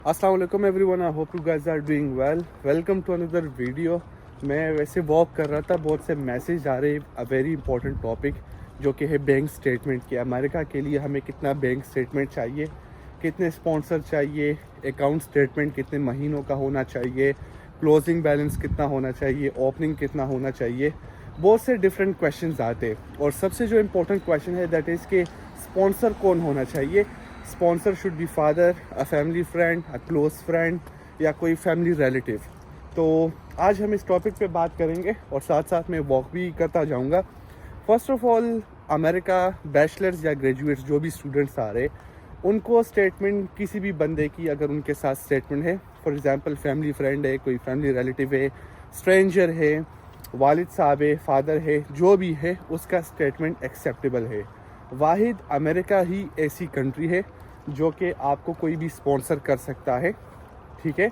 अस्सलाम वालेकुम everyone, I hope you guys are doing well. Welcome to another video. मैं वैसे वॉक कर रहा था, बहुत से मैसेज आ रहे, अ वेरी इंपॉर्टेंट टॉपिक जो कि है बैंक स्टेटमेंट की। अमेरिका के लिए हमें कितना बैंक स्टेटमेंट चाहिए, कितने स्पॉन्सर चाहिए, अकाउंट स्टेटमेंट कितने महीनों का होना चाहिए, क्लोजिंग बैलेंस कितना होना चाहिए, ओपनिंग कितना होना चाहिए। बहुत से डिफरेंट क्वेश्चंस आते और सबसे जो इम्पोर्टेंट क्वेश्चन है दैट इज़ कि स्पॉन्सर कौन होना चाहिए। Sponsor should be father, a family friend, a close friend या कोई फैमिली रिलेटिव। तो आज हम इस टॉपिक पे बात करेंगे और साथ साथ में वॉक भी करता जाऊंगा। First of all, America bachelors या ग्रेजुएट्स जो भी स्टूडेंट्स आ रहे, उनको स्टेटमेंट किसी भी बंदे की अगर उनके साथ स्टेटमेंट है, फॉर एग्जांपल फैमिली फ्रेंड है, कोई फैमिली रिलेटिव है, स्ट्रेंजर है, वालिद साहब है, फादर है, जो भी है उसका स्टेटमेंट एक्सेप्टेबल है। वाहिद अमेरिका ही ऐसी कंट्री है जो कि आपको कोई भी स्पॉन्सर कर सकता है, ठीक है।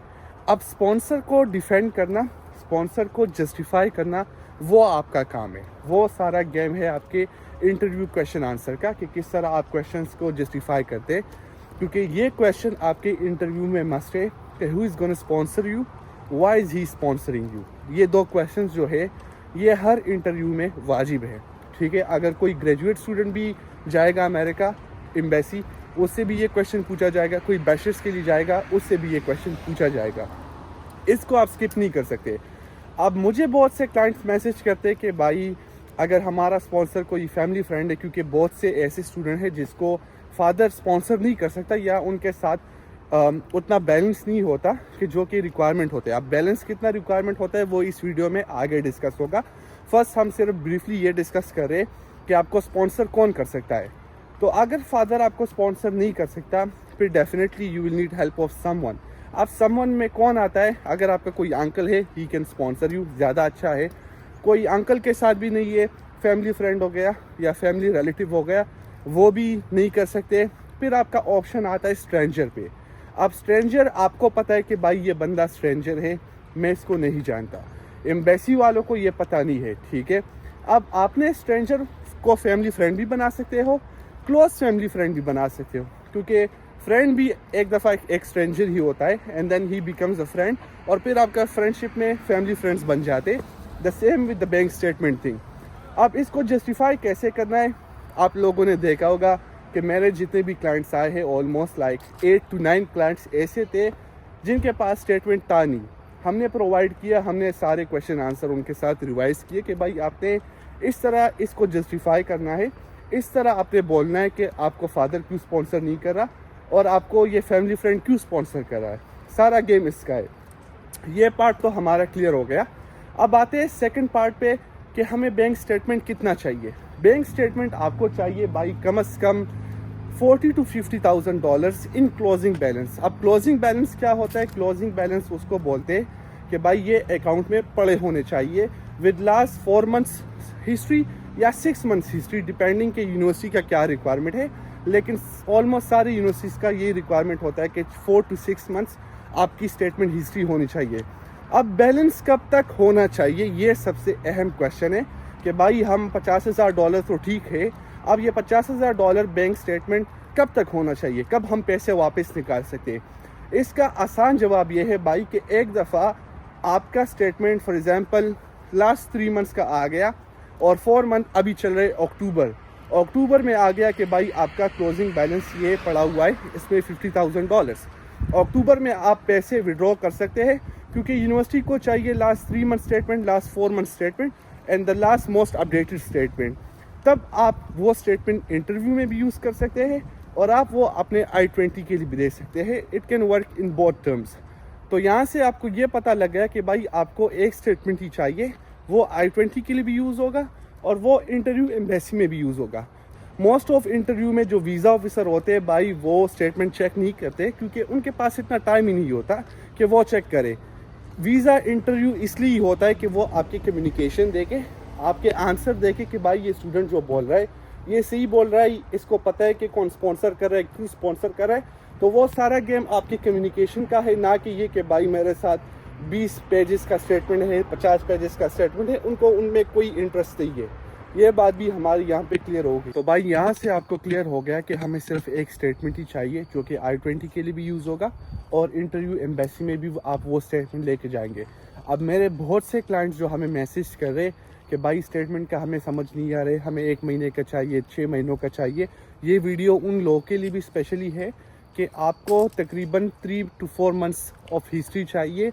अब स्पॉन्सर को डिफेंड करना, स्पॉन्सर को जस्टिफाई करना, वो आपका काम है। वो सारा गेम है आपके इंटरव्यू क्वेश्चन आंसर का कि किस तरह आप क्वेश्चंस को जस्टिफाई करते हैं, क्योंकि ये क्वेश्चन आपके इंटरव्यू में मस्ट है कि who is gonna sponsor you, why is he sponsoring you. ये दो क्वेश्चंस जो है ये हर इंटरव्यू में वाजिब है, ठीक है। अगर कोई ग्रेजुएट स्टूडेंट भी जाएगा अमेरिका एम्बेसी, उससे भी ये क्वेश्चन पूछा जाएगा। कोई बैचलर्स के लिए जाएगा, उससे भी ये क्वेश्चन पूछा जाएगा। इसको आप स्किप नहीं कर सकते। अब मुझे बहुत से क्लाइंट्स मैसेज करते हैं कि भाई अगर हमारा स्पॉन्सर कोई फैमिली फ्रेंड है, क्योंकि बहुत से ऐसे स्टूडेंट हैं जिसको फादर स्पॉन्सर नहीं कर सकता या उनके साथ उतना बैलेंस नहीं होता कि जो कि रिक्वायरमेंट होते हैं। अब बैलेंस कितना रिक्वायरमेंट होता है वो इस वीडियो में आगे डिस्कस होगा। फर्स्ट हम सिर्फ ब्रीफली ये डिस्कस कर रहे हैं कि आपको स्पॉन्सर कौन कर सकता है। तो अगर फादर आपको स्पॉन्सर नहीं कर सकता, फिर definitely you will need help of someone. अब समवन में कौन आता है? अगर आपका कोई अंकल है, ही कैन स्पॉन्सर यू, ज़्यादा अच्छा है। कोई अंकल के साथ भी नहीं है, फैमिली फ्रेंड हो गया या फैमिली रिलेटिव हो गया, वो भी नहीं कर सकते। फिर आपका ऑप्शन आता है स्ट्रेंजर पे। अब स्ट्रेंजर, आपको पता है कि भाई ये बंदा स्ट्रेंजर है, मैं इसको नहीं जानता, एम्बेसी वालों को ये पता नहीं है, ठीक है। अब आपने स्ट्रेंजर को फैमिली फ्रेंड भी बना सकते हो, क्लोज फैमिली फ्रेंड भी बना सकते हो, क्योंकि फ्रेंड भी एक दफ़ा एक स्ट्रेंजर ही होता है and then he becomes a friend, और फिर आपका फ्रेंडशिप में फैमिली फ्रेंड्स बन जाते। The same with the bank statement thing. अब इसको जस्टिफाई कैसे करना है? आप लोगों ने देखा होगा कि मेरे जितने भी क्लाइंट्स आए हैं, ऑलमोस्ट लाइक 8 to 9 क्लाइंट्स ऐसे थे जिनके पास स्टेटमेंट था नहीं। हमने प्रोवाइड किया, हमने सारे क्वेश्चन आंसर उनके साथ रिवाइज किए कि भाई आपने इस तरह इसको जस्टिफाई करना है, इस तरह आपने बोलना है कि आपको फादर क्यों स्पॉन्सर नहीं कर रहा और आपको ये फैमिली फ्रेंड क्यों स्पॉन्सर कर रहा है। सारा गेम इसका है। ये पार्ट तो हमारा क्लियर हो गया। अब आते हैं सेकंड पार्ट पे कि हमें बैंक स्टेटमेंट कितना चाहिए। बैंक स्टेटमेंट आपको चाहिए भाई कम से कम $40,000 to $50,000 इन क्लोजिंग बैलेंस। अब क्लोजिंग बैलेंस क्या होता है? क्लोजिंग बैलेंस उसको बोलते हैं कि भाई ये अकाउंट में पड़े होने चाहिए विद लास्ट 4 months हिस्ट्री या 6 months हिस्ट्री, डिपेंडिंग कि यूनिवर्सिटी का क्या रिक्वायरमेंट है। लेकिन ऑलमोस्ट सारे यूनिवर्सिटीज़ का ये रिक्वायरमेंट होता है कि 4 to 6 months आपकी स्टेटमेंट हिस्ट्री होनी चाहिए। अब बैलेंस कब तक होना चाहिए, ये सबसे अहम क्वेश्चन है कि भाई हम $50,000 तो ठीक है, अब ये $50,000 बैंक स्टेटमेंट कब तक होना चाहिए, कब हम पैसे वापस निकाल सकते हैं? इसका आसान जवाब ये है भाई कि एक दफ़ा आपका statement for example last 3 months का आ गया और 4 month अभी चल रहे अक्टूबर में आ गया कि भाई आपका क्लोजिंग बैलेंस ये पड़ा हुआ है, इसमें $50,000। अक्टूबर में आप पैसे विड्रॉ कर सकते हैं, क्योंकि यूनिवर्सिटी को चाहिए last 3 month statement, last 4 month statement and the last most updated statement. तब आप वो स्टेटमेंट इंटरव्यू में भी यूज़ कर सकते हैं और आप वो अपने I-20 के लिए भी दे सकते हैं। It can work in both terms. तो यहाँ से आपको ये पता लग गया कि भाई आपको एक स्टेटमेंट ही चाहिए, वो I-20 के लिए भी यूज़ होगा और वो इंटरव्यू एम्बेसी में भी यूज़ होगा। मोस्ट ऑफ इंटरव्यू में जो वीज़ा ऑफिसर होते हैं भाई वो स्टेटमेंट चेक नहीं करते, क्योंकि उनके पास इतना टाइम ही नहीं होता कि वो चेक करे। वीज़ा इंटरव्यू इसलिए होता है कि वो आपकी कम्युनिकेशन देखे, आपके आंसर देखे कि भाई ये स्टूडेंट जो बोल रहा है ये सही बोल रहा है, इसको पता है कि कौन स्पॉन्सर कर रहा है, क्यों स्पॉन्सर कर रहा है। तो वो सारा गेम आपकी कम्युनिकेशन का है, ना कि ये कि भाई मेरे साथ 20 पेजेस का स्टेटमेंट है, 50 पेजेस का स्टेटमेंट है, उनको उनमें कोई इंटरेस्ट नहीं है। ये बात भी हमारी यहाँ पे क्लियर होगी। तो भाई यहाँ से आपको क्लियर हो गया कि हमें सिर्फ एक स्टेटमेंट ही चाहिए जो कि I-20 के लिए भी यूज़ होगा اور انٹرویو ایمبیسی میں بھی آپ وہ اسٹیٹمنٹ لے کے جائیں گے. اب میرے بہت سے کلائنٹس جو ہمیں میسیج کر رہے کہ بھائی اسٹیٹمنٹ کا ہمیں سمجھ نہیں آ رہے, ہمیں 1 مہینے کا چاہیے, 6 مہینوں کا چاہیے. یہ ویڈیو ان لوگوں کے لیے بھی اسپیشلی ہے کہ آپ کو تقریباً 3 to 4 months آف ہسٹری چاہیے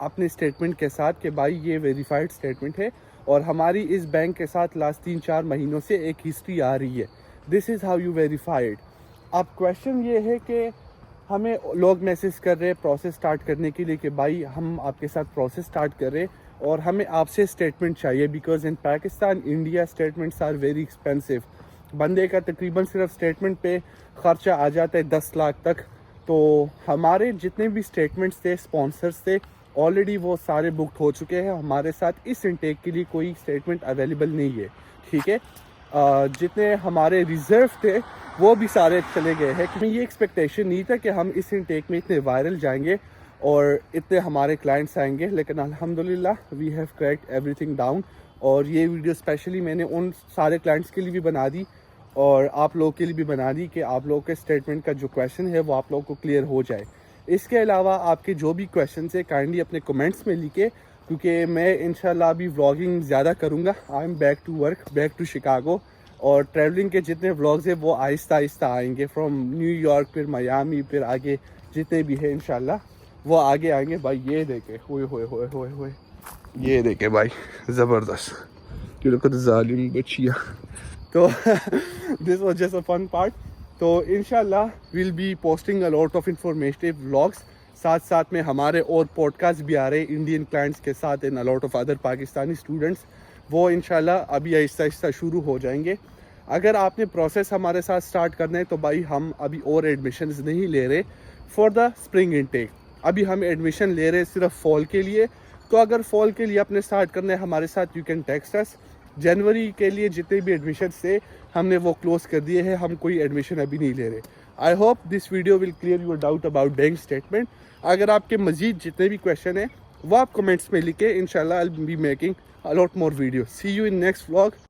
اپنے اسٹیٹمنٹ کے ساتھ کہ بھائی یہ ویریفائڈ اسٹیٹمنٹ ہے اور ہماری اس بینک کے ساتھ لاسٹ 3-4 مہینوں سے ایک ہسٹری آ رہی ہے. دس از ہاؤ یو ویریفائڈ. اب کویشچن یہ ہے کہ ہمیں لوگ میسیج کر رہے پروسیس سٹارٹ کرنے کے لیے کہ بھائی ہم آپ کے ساتھ پروسیس سٹارٹ کر رہے اور ہمیں آپ سے اسٹیٹمنٹ چاہیے, because in Pakistan India statements are very expensive. بندے کا تقریباً صرف اسٹیٹمنٹ پہ خرچہ آ جاتا ہے 10 لاکھ تک. تو ہمارے جتنے بھی اسٹیٹمنٹس تھے, اسپانسرس تھے, آلریڈی وہ سارے بکڈ ہو چکے ہیں. ہمارے ساتھ اس انٹیک کے لیے کوئی اسٹیٹمنٹ اویلیبل نہیں ہے, ٹھیک ہے. جتنے ہمارے ریزرو تھے وہ بھی سارے چلے گئے ہیں. کہ یہ ایکسپیکٹیشن نہیں تھا کہ ہم اس انٹیک میں اتنے وائرل جائیں گے اور اتنے ہمارے کلائنٹس آئیں گے, لیکن الحمدللہ we have correct everything down. اور یہ ویڈیو اسپیشلی میں نے ان سارے کلائنٹس کے لیے بھی بنا دی اور آپ لوگوں کے لیے بھی بنا دی کہ آپ لوگوں کے اسٹیٹمنٹ کا جو کویشچن ہے وہ آپ لوگوں کو کلیئر ہو جائے. اس کے علاوہ آپ کے جو بھی کویشچنس ہیں کائنڈلی اپنے کمنٹس میں لکھیں, کیونکہ میں انشاءاللہ ابھی ولاگنگ زیادہ کروں گا. I am back to work, back to Chicago, اور ٹریولنگ کے جتنے ولاگز ہیں وہ آہستہ آہستہ آئیں گے فرام نیو یارک, پھر میامی, پھر آگے جتنے بھی ہیں انشاءاللہ وہ آگے آئیں گے. بھائی یہ دیکھیں, ہوئے ہوئے ہوئے ہوئے ہوئے, یہ دیکھیں بھائی زبردست, ظالم بچیا. تو this was just a fun part. تو انشاءاللہ we'll be posting a lot of informative vlogs. ساتھ ساتھ میں ہمارے اور پوڈ کاسٹ بھی آ رہے ہیں انڈین کلائنٹس کے ساتھ and a lot of other Pakistani students. وہ انشاءاللہ ابھی آہستہ آہستہ شروع ہو جائیں گے. اگر آپ نے پروسیس ہمارے ساتھ سٹارٹ کرنا ہے تو بھائی ہم ابھی اور ایڈمیشنز نہیں لے رہے فار دا اسپرنگ انٹیک. ابھی ہم ایڈمیشن لے رہے صرف فال کے لیے. تو اگر فال کے لیے آپ نے سٹارٹ کرنا ہے ہمارے ساتھ, یو کین ٹیکسٹ اس. جنوری کے لیے جتنے بھی ایڈمیشنز تھے ہم نے وہ کلوز کر دیے ہیں, ہم کوئی ایڈمیشن ابھی نہیں لے رہے. I hope this video will clear your doubt about bank statement. اگر آپ کے مزید جتنے بھی کویشچن ہیں وہ آپ کمنٹس میں لکھیں. انشاءاللہ I'll be making a lot more videos. See you in next vlog.